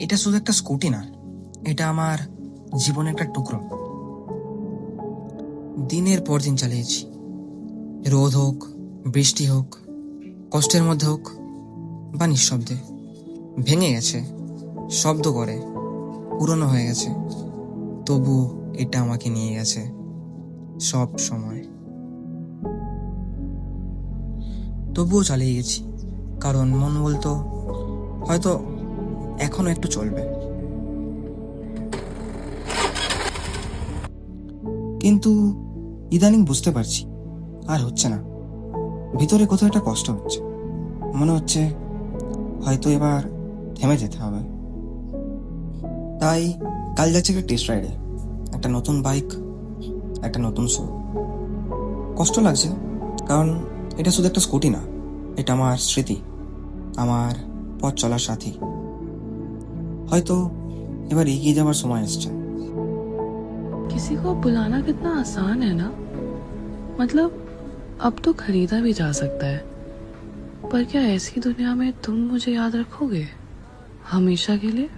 এটা শুধু একটা স্কুটি না, এটা আমার জীবনের একটা টুকরো। দিনের পর দিন চালিয়েছি, রোদ হোক, বৃষ্টি হোক, কষ্টের মধ্যে হোক বা নিঃশব্দে। ভেঙে গেছে, শব্দ করে, পুরনো হয়ে গেছে, তবু এটা আমাকে নিয়ে গেছে সব সময়। তবুও চালিয়ে গেছি, কারণ মন বলতো হয়তো এখনো একটু চলবে। কিন্তু ইদানিং বুঝতে পারছি আর হচ্ছে না। ভিতরে কোথাও একটা কষ্ট হচ্ছে, মনে হচ্ছে হয়তো এবার থেমে যেতে হবে। তাই কাল যাচ্ছে একটা টেস্ট রাইডে, একটা নতুন বাইক, একটা নতুন শো। কষ্ট লাগছে, কারণ এটা শুধু একটা স্কুটি না, এটা আমার স্মৃতি, আমার পথ চলার সাথী। হয়তো এবার এগিয়ে যাওয়ার সময় এসছে। किसी को बुलाना कितना आसान है ना। मतलब अब तो खरीदा भी जा सकता है, पर क्या ऐसी दुनिया में तुम मुझे याद रखोगे हमेशा के लिए?